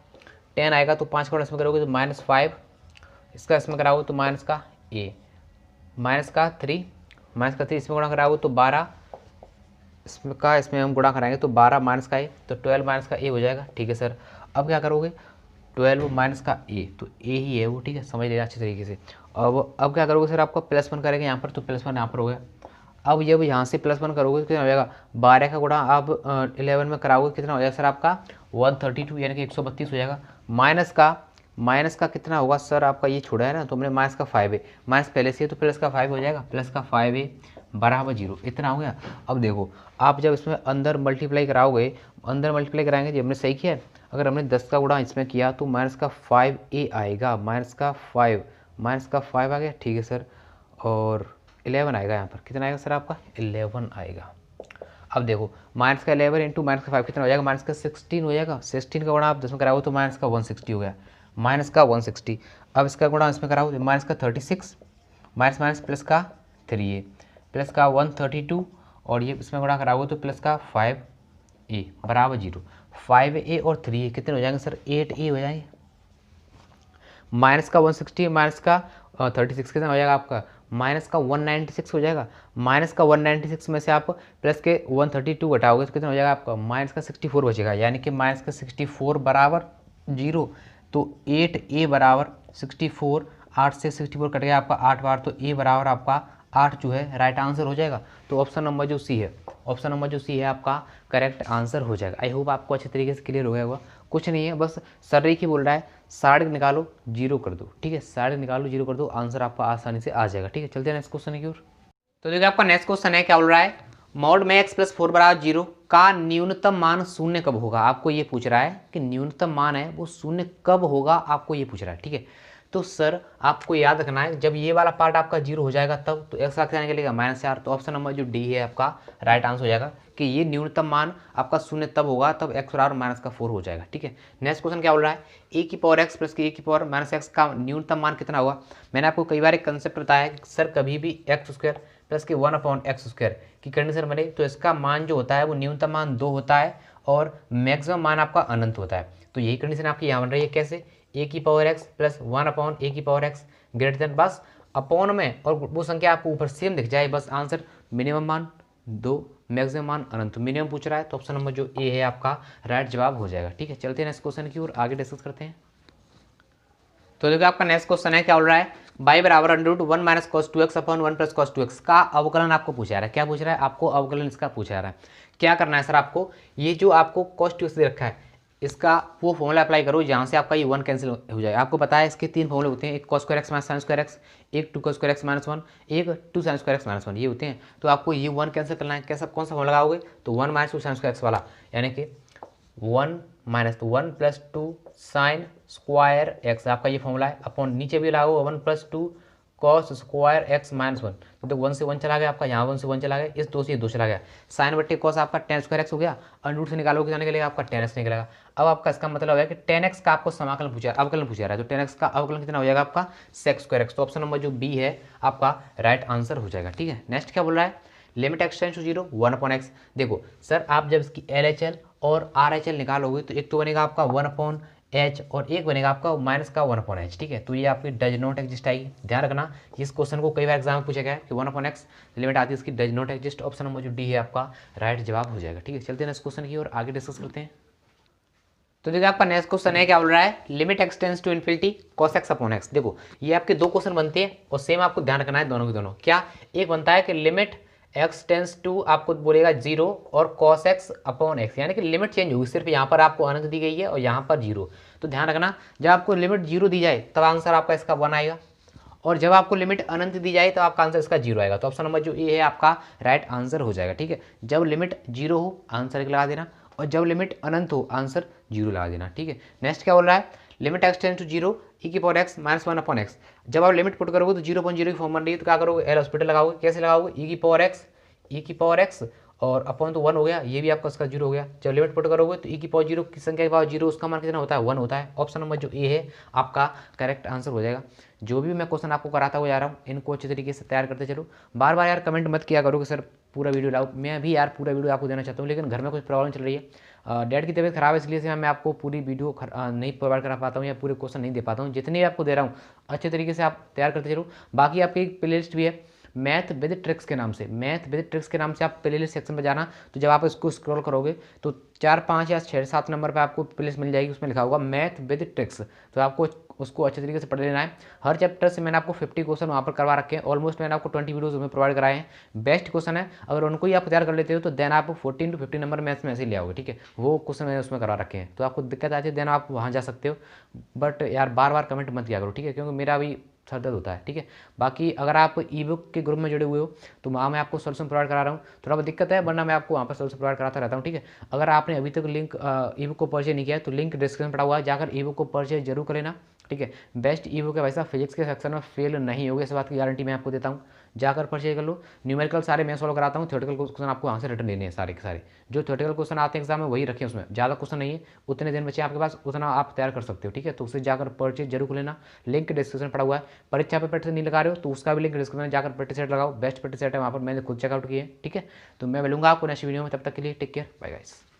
10 आएगा तो 5 का इसमें करोगे तो -5, इसका इसमें कराओगे तो माइनस का a, माइनस का 3 इसमें गुणा कराओगे तो 12, इसमें हम गुणा कराएंगे तो 12 माइनस का a, तो 12 माइनस का a हो जाएगा, ठीक है सर। अब क्या करोगे 12 माइनस का a, तो a ही है वो, ठीक है, समझ लेना अच्छे तरीके से। अब क्या करोगे सर, आपका +1 करेंगे यहाँ पर, तो +1 यहाँ पर हो गया। अब जब यहाँ से +1 करोगे तो कितना हो जाएगा, 12 का गुणा आप 11 में कराओगे कितना हो जाएगा सर आपका 132, यानी कि 132 हो जाएगा। माइनस का कितना होगा सर आपका, ये छोड़ा है ना तो हमने माइनस का 5 है, माइनस पहले से है तो प्लस का 5 हो जाएगा, प्लस का 5 है बराबर 0, इतना हो गया। अब देखो आप जब इसमें अंदर मल्टीप्लाई कराओगे, अंदर मल्टीप्लाई कराएंगे, जब हमने सही किया है, अगर हमने 10 का गुणा इसमें किया तो माइनस का 5a आएगा, माइनस का 5 आ गया, ठीक है सर। और 11 आएगा, यहाँ पर कितना आएगा सर आपका 11 आएगा। अब देखो माइनस का 11 इंटू माइनस का 5 कितना हो जाएगा, माइनस का 16 हो जाएगा। 16 का गुणा आप 10 में कराओगे तो माइनस का 160 हो गया, माइनस का 160। अब इसका गुणा इसमें कराओगे माइनस का 36, माइनस प्लस का 3a, प्लस का 132, और ये इसमें गुणा कराओगे तो प्लस का 5a बराबर 0। 5a और 3a कितने हो जाएंगे सर 8a हो जाएंगे। माइनस का 160 माइनस का 36 कितना हो जाएगा आपका, माइनस का 196 हो जाएगा। माइनस का 196 में से आप प्लस के 132 घटाओगे तो कितना हो जाएगा आपका, माइनस का 64 बचेगा, यानी कि माइनस का 64 बराबर 0। तो 8a बराबर 64, 8 से 64 कट गया आपका 8 बार, तो a बराबर आपका 8 जो है राइट आंसर हो जाएगा। तो ऑप्शन नंबर जो सी है आपका करेक्ट आंसर हो जाएगा। आई होप आपको अच्छे तरीके से क्लियर हो गया होगा। कुछ नहीं है, बस सररेखी बोल रहा है, साइड निकालो 0 कर दो, ठीक है, साइड निकालो 0 कर दो, आंसर आपका आसानी से आ जाएगा, ठीक है। चलते हैं नेक्स्ट क्वेश्चन की ओर। तो देखिए आपका नेक्स्ट क्वेश्चन है, क्या बोल रहा है, मॉड में x + 4 बराबर 0 का न्यूनतम मान 0 कब होगा। आपको ये पूछ रहा है कि न्यूनतम मान है वो 0 कब होगा, आपको ये पूछ रहा है, ठीक है। तो सर आपको याद रखना है, जब ये वाला पार्ट आपका 0 हो जाएगा तब, तो x आगे के लिए -4, तो ऑप्शन नंबर जो डी है आपका राइट आंसर हो जाएगा कि ये न्यूनतम मान आपका 0 तब होगा तब x बराबर -4 हो जाएगा, ठीक है। नेक्स्ट क्वेश्चन क्या बोल रहा है, a⁴x प्लस a⁻x का न्यूनतम मान कितना होगा। मैंने आपको कई बार एक कंसेप्ट बताया कि सर कभी भी x² प्लस के 1/x² की कंडीशन बने तो इसका मान जो होता है वो न्यूनतम मान 2 होता है और मैक्सिमम मान आपका अनंत होता है। तो यही कंडीशन आपकी यहाँ बन रही है, कैसे, a⁴x plus 1/a⁴x greater than, बस अपॉन में और वो संख्या आपको ऊपर सेम दिख जाए, बस आंसर मिनिमम मान 2, मैक्सिमम मान अनंत। मिनिमम पूछ रहा है तो ऑप्शन नंबर जो ए है आपका राइट जवाब हो जाएगा, ठीक है। चलते हैं नेक्स्ट क्वेश्चन की ओर, आगे डिस्कस करते हैं। तो देखो आपका नेक्स्ट क्वेश्चन है, क्या बोल रहा है, y बराबर √1 - cos 2x upon 1 + cos 2x का अवकलन आपको पूछा जा रहा है। क्या पूछ रहा है आपको, अवकलन इसका पूछा जा रहा है। क्या करना है सर आपको, ये जो आपको cos 2x दे रखा है इसका वो फॉर्मूला अप्लाई करो जहाँ से आपका ये 1 कैंसिल हो जाए। आपको पता है इसके 3 फॉर्मूले होते हैं, एक cos square x - sin square x, एक 2 cos स्क्वायर x - 1, एक 2 sin स्क्वायर x - 1, ये होते हैं। तो आपको ये 1 कैंसिल करना है, कैसा कौन सा फॉर्मूला लगाओगे, तो 1 - 2 sin स्क्वायर x वाला, यानी कि 1 माइनस, तो 1 + 2 साइन स्क्वायर एक्स आपका ये फॉर्मूला है, अपॉन नीचे भी लागू 1 + 2 कॉस स्क्वायर एक्स माइनस 1, तो 1 से 1 चला गया आपका, यहाँ 1 से 1 चला गया, इस 2 से 2 चला गया, साइन बट्टे कॉस आपका tan स्क्वायर एक्स हो गया, और रूट से निकालोगे जाने के लिए आपका tan x निकलेगा। अब आपका इसका मतलब है कि tan x का आपको समाकलन पूछा अवकलन पूछा रहा है, तो tan x का अवकलन कितना हो जाएगा आपका sec स्क्वायर एक्स, तो ऑप्शन नंबर जो बी है आपका राइट आंसर हो जाएगा। ठीक है, नेक्स्ट क्या बोल रहा है, limit x tends to 0 1/x। देखो सर आप जब इसकी LHL और RHL निकालोगे तो एक तो बनेगा आपका 1/h और एक बनेगा आपका माइनस का 1/h। ठीक है, तो ये आपकी डज नॉट एग्जिस्ट आएगी, ध्यान रखना इस क्वेश्चन को कई बार एग्जाम में पूछा गया है कि 1/x लिमिट आती है इसकी does not exist, option number जो डी है आपका राइट जवाब हो जाएगा। ठीक है, चलते हैं इस क्वेश्चन की और आगे डिस्कस करते हैं। तो देखिए आपका नेक्स्ट क्वेश्चन है, क्या बोल रहा है, limit x tends to infinity cos x upon x। देखो ये आपके दो क्वेश्चन बनते हैं और सेम आपको ध्यान रखना है दोनों के दोनों। क्या एक बनता है कि लिमिट x टेंड्स टू आपको बोलेगा 0 और cos x अपॉन x, यानी कि लिमिट चेंज होगी, सिर्फ यहाँ पर आपको अनंत दी गई है और यहाँ पर 0। तो ध्यान रखना जब आपको लिमिट 0 दी जाए तब आंसर आपका इसका 1 आएगा, और जब आपको लिमिट अनंत दी जाए तो आपका आंसर इसका 0 आएगा। तो ऑप्शन नंबर जो ए है आपका राइट आंसर हो जाएगा। ठीक है, जब लिमिट 0 हो आंसर लगा देना, और जब लिमिट अनंत हो आंसर 0 लगा देना। ठीक है, नेक्स्ट क्या बोल रहा है, limit x tends to 0 e⁻x minus 1/x। जब आप लिमिट पुट करोगे तो 0.0 की फॉर्म बन रही है, तो क्या करोगे, एल हॉस्पिटल लगाओगे, कैसे लगाओगे, e⁻x और अपॉन तो 1 हो गया, ये भी आपका इसका 0 हो गया। जब लिमिट पुट करोगे तो e⁻0 की संख्या के बाद 0 उसका मान कितना होता है, 1 होता है। ऑप्शन नंबर जो ए है आपका करेक्ट आंसर हो जाएगा। जो भी मैं क्वेश्चन आपको कराता हुआ जा रहा हूँ इनको अच्छे तरीके से तैयार करते चलो। बार बार यार कमेंट मत किया करो कि सर पूरा वीडियो लाओ, मैं भी यार पूरा वीडियो आपको देना चाहता हूँ, लेकिन घर में कुछ प्रॉब्लम चल रही है, डैड की तबीयत खराब है, इसलिए से मैं आपको पूरी वीडियो नहीं प्रोवाइड करा पाता हूँ या पूरे क्वेश्चन नहीं दे पाता हूँ। जितने भी आपको दे रहा हूँ अच्छे तरीके से आप तैयार करते चलो। बाकी आपकी एक प्ले लिस्ट भी है मैथ विद ट्रिक्स के नाम से, मैथ विद ट्रिक्स के नाम से आप प्ले लिस्ट सेक्शन में जाना, तो जब आप इसको स्क्रॉल करोगे तो 4, 5 या 6, 7 नंबर पे आपको प्ले लिस्ट मिल जाएगी, उसमें लिखा होगा मैथ विद ट्रिक्स, तो आपको उसको अच्छे तरीके से पढ़ लेना है। हर चैप्टर से मैंने आपको 50 क्वेश्चन वहाँ पर करवा रखे हैं, ऑलमोस्ट मैंने आपको 20 वीडियोस उसमें प्रोवाइड कराए हैं। बेस्ट क्वेश्चन है, अगर उनको ही आप तैयार कर लेते हो तो देन आप 14 to 15 नंबर मैथ्स में ऐसे ही ले आओगे। ठीक है, वो क्वेश्चन मैंने उसमें करवा रखे हैं, तो आपको दिक्कत आती है देन आप वहाँ जा सकते हो, बट यार बार बार कमेंट मत किया करो। ठीक है, क्योंकि मेरा भी सर दर्द होता है। ठीक है, बाकी अगर आप ई बुक के ग्रुप में जुड़े हुए हो तो वहाँ मैं आपको सोल्यूशन प्रोवाइड करा रहा हूँ, थोड़ा बहुत दिक्कत है वरना मैं आपको वहाँ पर सोल्यूशन प्रोवाइड कराता रहता हूँ। ठीक है, अगर आपने अभी तक लिंक ई बुक को परचेज नहीं किया है तो लिंक डिस्क्रिप्शन पड़ा हुआ है, जाकर ई बुक को परचेज जरूर कर लेना। ठीक है, बेस्ट ई बुक है भाई साहब, फिजिक्स के सेक्शन में फेल नहीं होगा, इस बात की गारंटी मैं आपको देता हूँ। जाकर परचेज कर लो, न्यूमेरिकल सारे मैं सॉल्व कराता हूँ, थ्योरेटिकल क्वेश्चन आपको वहाँ से रिटर्न लेने हैं सारे के सारे, जो थ्योरेटिकल क्वेश्चन आते हैं एग्जाम में वही रखें, उसमें ज़्यादा क्वेश्चन नहीं है, उतने दिन बचे आपके पास उतना आप तैयार कर सकते हो। ठीक है, तो उससे जाकर परचेज जरूर कर लेना, लिंक डिस्क्रिप्शन पड़ा हुआ है। परीक्षा पे पेट से नहीं लगा रहे हो तो उसका भी लिंक डिस्क्रिप्शन में जाकर पेट सेट लगाओ, बेस्ट पेट सेट है वहाँ पर मैंने खुद चेकआउट किए। ठीक है, तो मैं मिलूंगा आपको नेक्स्ट वीडियो में, तब तक के लिए टेक केयर, बाय गाइस।